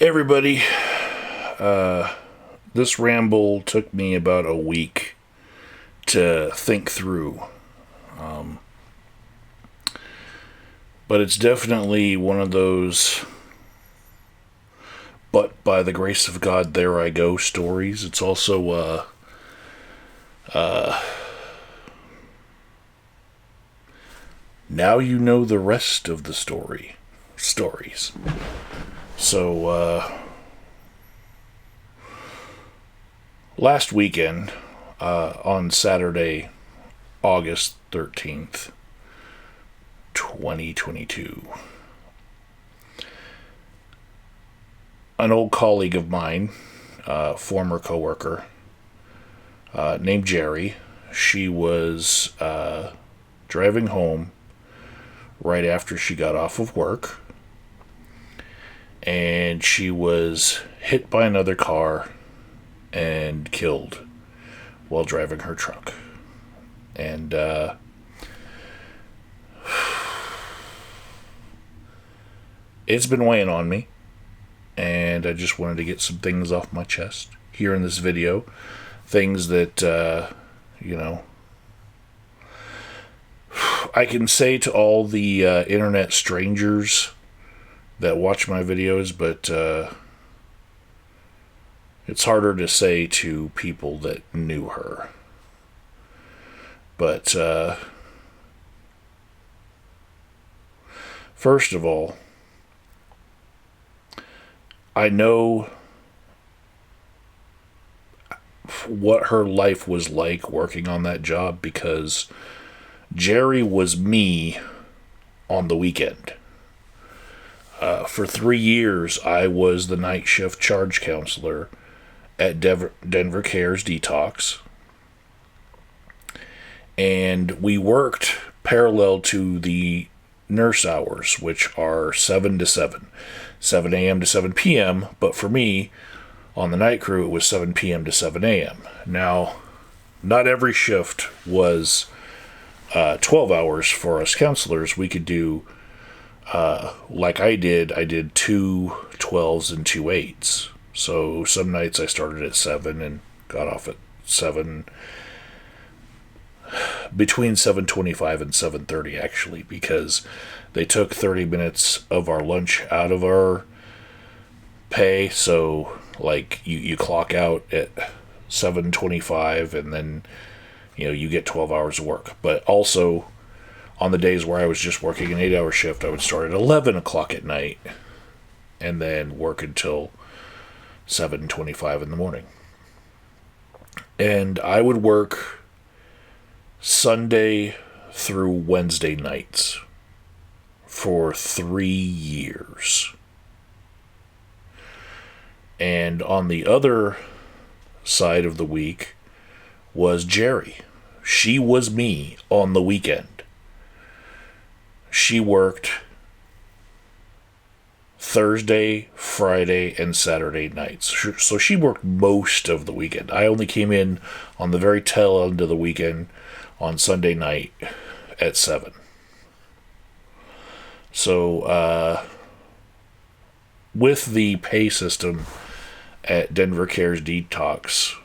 Everybody, this ramble took me about a week to think through. But it's definitely one of those but by the grace of God, there I go stories. It's also, now you know the rest of the stories. So, last weekend, on Saturday, August 13th, 2022, an old colleague of mine, former coworker, named Jerry, she was driving home right after she got off of work, and she was hit by another car and killed while driving her truck. And it's been weighing on me, and I just wanted to get some things off my chest here in this video. Things that, I can say to all the internet strangers that watch my videos, but it's harder to say to people that knew her. But first of all, I know what her life was like working on that job, because Jerry was me on the weekend. For 3 years, I was the night shift charge counselor at Denver Cares Detox. And we worked parallel to the nurse hours, which are 7 to 7. 7 a.m. to 7 p.m., but for me, on the night crew, it was 7 p.m. to 7 a.m. Now, not every shift was 12 hours for us counselors. We could do, like I did 2 12s and 2 8s. So some nights I started at 7 and got off at 7, between 7:25 and 7:30 actually, because they took 30 minutes of our lunch out of our pay. So like you clock out at 7:25 and then you get 12 hours of work. But also on the days where I was just working an 8-hour shift, I would start at 11 o'clock at night and then work until 7:25 in the morning. And I would work Sunday through Wednesday nights for 3 years. And on the other side of the week was Jerry. She was me on the weekend. She worked Thursday, Friday, and Saturday nights. So she worked most of the weekend. I only came in on the very tail end of the weekend on Sunday night at 7. So, with the pay system at Denver Cares Detox,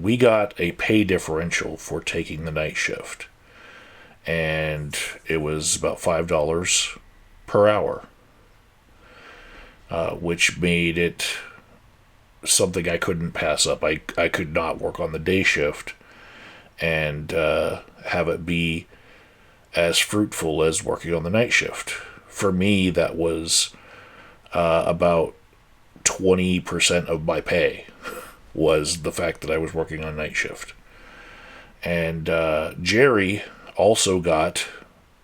we got a pay differential for taking the night shift. And it was about $5 per hour, which made it something I couldn't pass up. I could not work on the day shift and have it be as fruitful as working on the night shift. For me, that was about 20% of my pay was the fact that I was working on night shift. And Jerry also got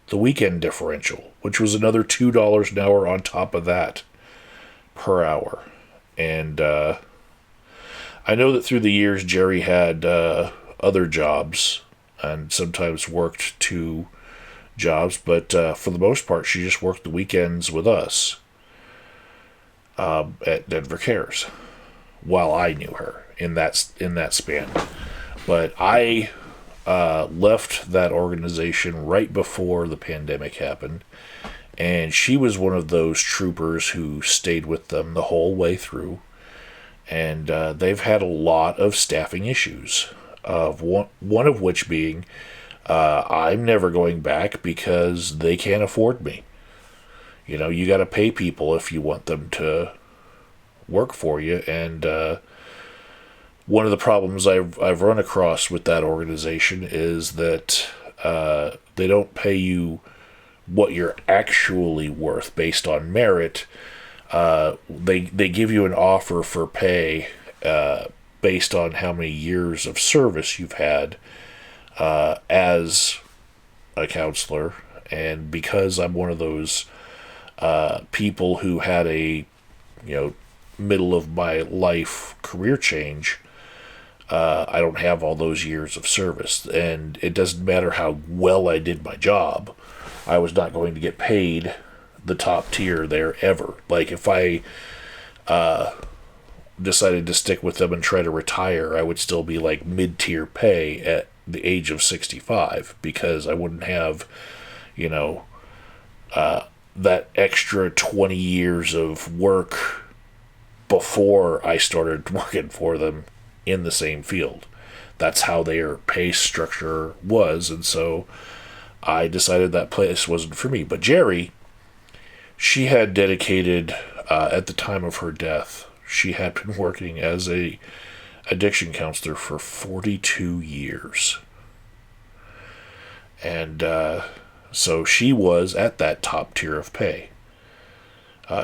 the weekend differential, which was another $2 an hour on top of that per hour. And I know that through the years, Jerry had other jobs and sometimes worked 2 jobs, but for the most part, she just worked the weekends with us at Denver Cares while I knew her in that span. But I left that organization right before the pandemic happened, And she was one of those troopers who stayed with them the whole way through. And they've had a lot of staffing issues. One of which being, I'm never going back because they can't afford me. You got to pay people if you want them to work for you. And one of the problems I've run across with that organization is that they don't pay you what you're actually worth based on merit. They give you an offer for pay based on how many years of service you've had as a counselor. And because I'm one of those people who had a middle of my life career change, I don't have all those years of service, and it doesn't matter how well I did my job. I was not going to get paid the top tier there ever. Like, if I decided to stick with them and try to retire, I would still be like mid-tier pay at the age of 65, because I wouldn't have, that extra 20 years of work before I started working for them in the same field. That's how their pay structure was, and so I decided that place wasn't for me. But Jerry, she had dedicated, at the time of her death, she had been working as a addiction counselor for 42 years. And so she was at that top tier of pay.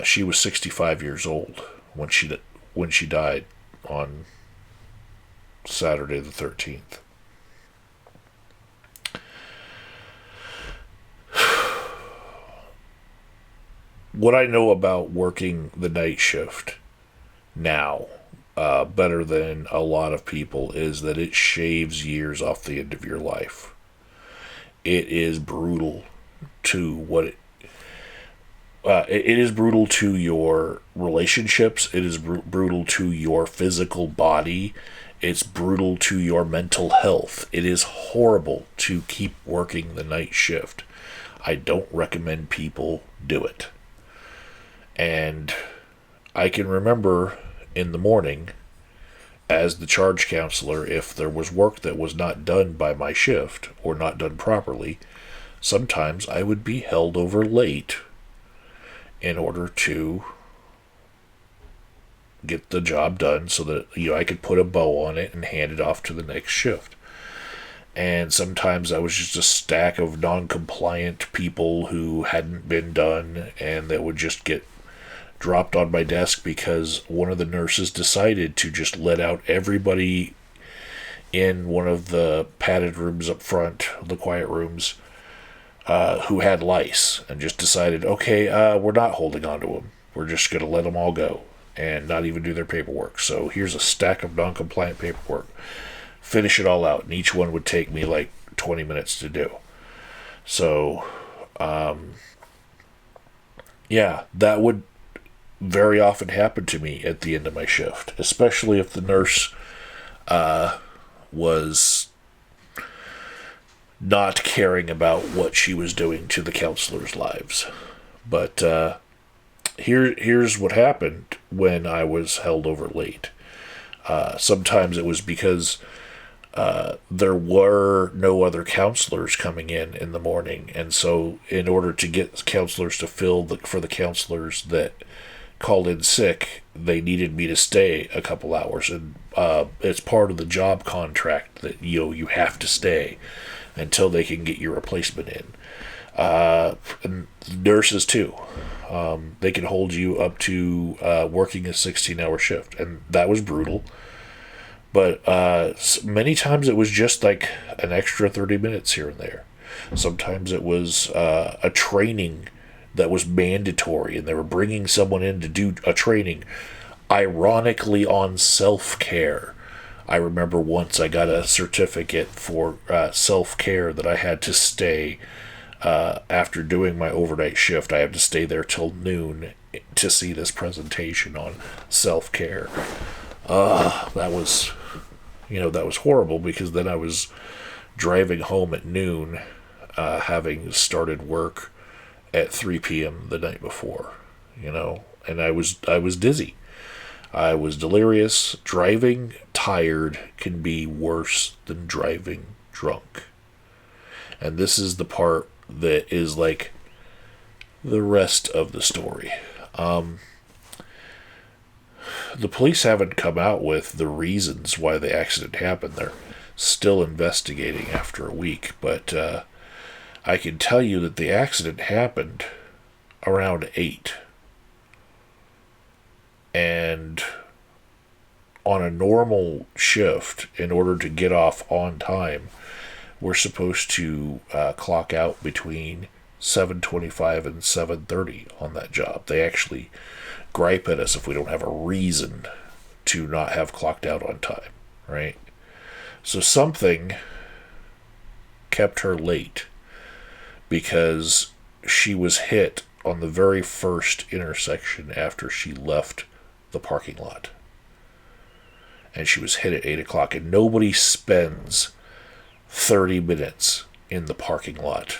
She was 65 years old when she died on Saturday the 13th. What I know about working the night shift now, better than a lot of people, is that it shaves years off the end of your life. It is brutal to it is brutal to your relationships. It is brutal to your physical body. It's brutal to your mental health. It is horrible to keep working the night shift. I don't recommend people do it. And I can remember in the morning, as the charge counselor, if there was work that was not done by my shift or not done properly, sometimes I would be held over late in order to get the job done so that I could put a bow on it and hand it off to the next shift. And sometimes I was just a stack of non-compliant people who hadn't been done, and that would just get dropped on my desk because one of the nurses decided to just let out everybody in one of the padded rooms up front, the quiet rooms, who had lice, and just decided, okay, we're not holding on to them. We're just going to let them all go and not even do their paperwork. So here's a stack of non-compliant paperwork. Finish it all out, and each one would take me like 20 minutes to do. So, that would very often happen to me at the end of my shift, especially if the nurse was not caring about what she was doing to the counselors' lives. But here's what happened when I was held over late. Sometimes it was because there were no other counselors coming in the morning, and so in order to get counselors to fill for the counselors that called in sick, they needed me to stay a couple hours, and it's part of the job contract that you have to stay until they can get your replacement in. And nurses too, they can hold you up to working a 16-hour shift, and that was brutal. But many times it was just like an extra 30 minutes here and there. Sometimes it was a training that was mandatory, and they were bringing someone in to do a training, ironically, on self-care. I remember once I got a certificate for self-care that I had to stay after doing my overnight shift. I had to stay there till noon to see this presentation on self-care. That was horrible, because then I was driving home at noon, having started work at 3 p.m. the night before, and I was dizzy. I was delirious. Driving tired can be worse than driving drunk. And this is the part that is like the rest of the story. The police haven't come out with the reasons why the accident happened. They're still investigating after a week, but I can tell you that the accident happened around 8. And on a normal shift, in order to get off on time, we're supposed to clock out between 7:25 and 7:30 on that job. They actually gripe at us if we don't have a reason to not have clocked out on time, right? So something kept her late because she was hit on the very first intersection after she left the parking lot. And she was hit at 8 o'clock, and nobody spends 30 minutes in the parking lot.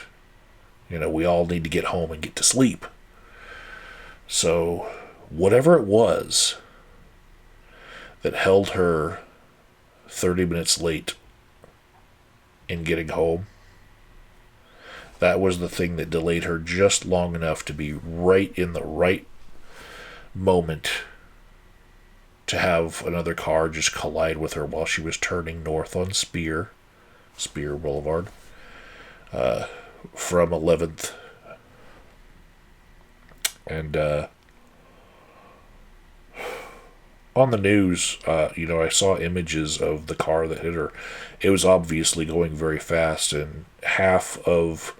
We all need to get home and get to sleep. So whatever it was that held her 30 minutes late in getting home, that was the thing that delayed her just long enough to be right in the right moment to have another car just collide with her while she was turning north on Spear Boulevard, from 11th. And on the news, I saw images of the car that hit her. It was obviously going very fast, and half of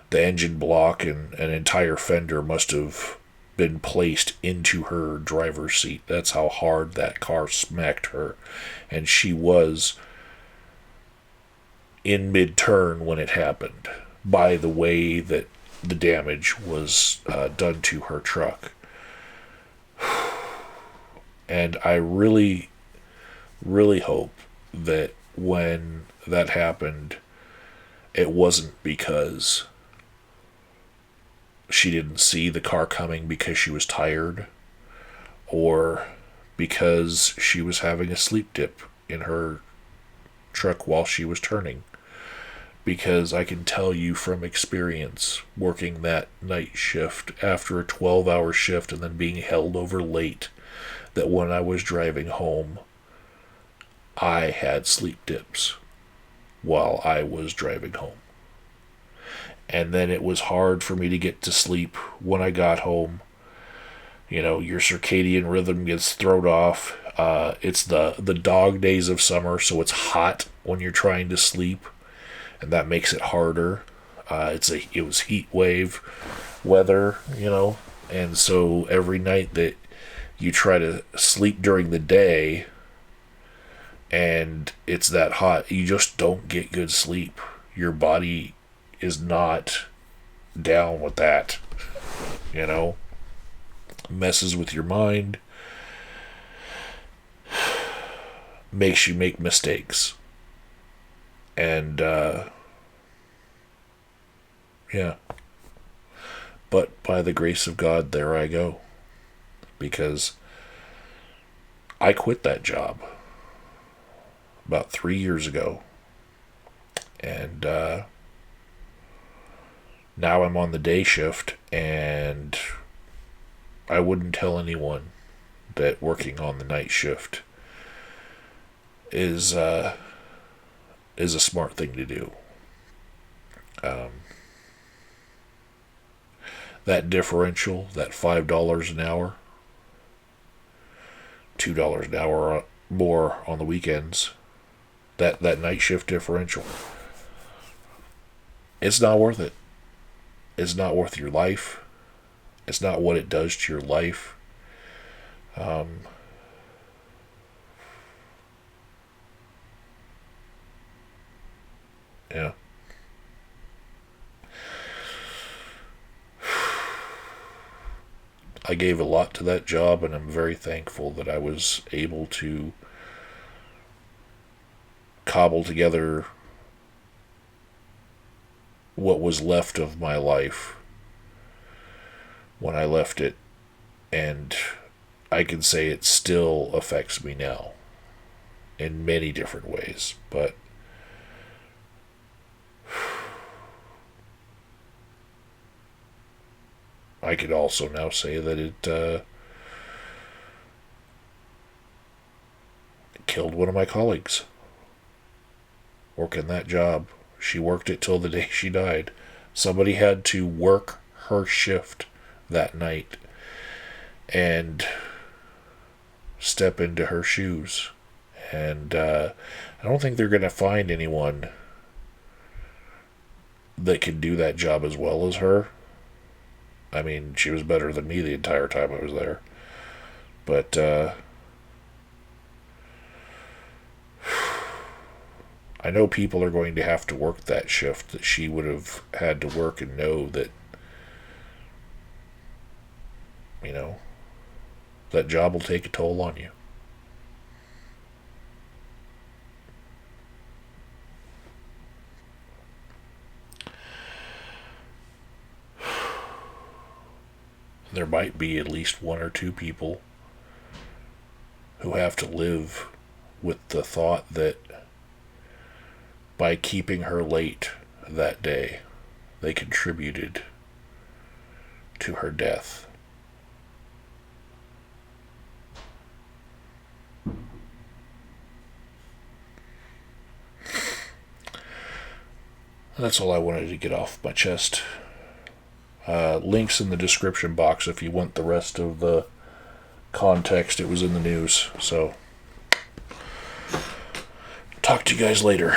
the engine block and an entire fender must have been placed into her driver's seat. That's how hard that car smacked her. And she was in mid-turn when it happened, by the way that the damage was done to her truck. And I really, really hope that when that happened, it wasn't because she didn't see the car coming because she was tired, or because she was having a sleep dip in her truck while she was turning. Because I can tell you from experience, working that night shift after a 12-hour shift and then being held over late, that when I was driving home, I had sleep dips while I was driving home. And then it was hard for me to get to sleep when I got home. Your circadian rhythm gets thrown off. It's the dog days of summer, so it's hot when you're trying to sleep, and that makes it harder. It was heat wave weather, and so every night that you try to sleep during the day and it's that hot, you just don't get good sleep. Your body is not down with that, messes with your mind, makes you make mistakes. And yeah, but by the grace of God, there I go, because I quit that job about 3 years ago, and now I'm on the day shift, and I wouldn't tell anyone that working on the night shift is a smart thing to do. That differential, that $5 an hour, $2 an hour more on the weekends, that night shift differential, it's not worth it. It's not worth your life. It's not what it does to your life. Yeah. I gave a lot to that job, and I'm very thankful that I was able to cobble together what was left of my life when I left it, and I can say it still affects me now in many different ways, but I could also now say that it killed one of my colleagues working that job. She worked it till the day she died. Somebody had to work her shift that night and step into her shoes. And I don't think they're going to find anyone that can do that job as well as her. I mean, she was better than me the entire time I was there. But I know people are going to have to work that shift that she would have had to work, and know that, you know, that job will take a toll on you. There might be at least one or two people who have to live with the thought that by keeping her late that day, they contributed to her death. That's all I wanted to get off my chest. Links in the description box if you want the rest of the context. It was in the news. So, talk to you guys later.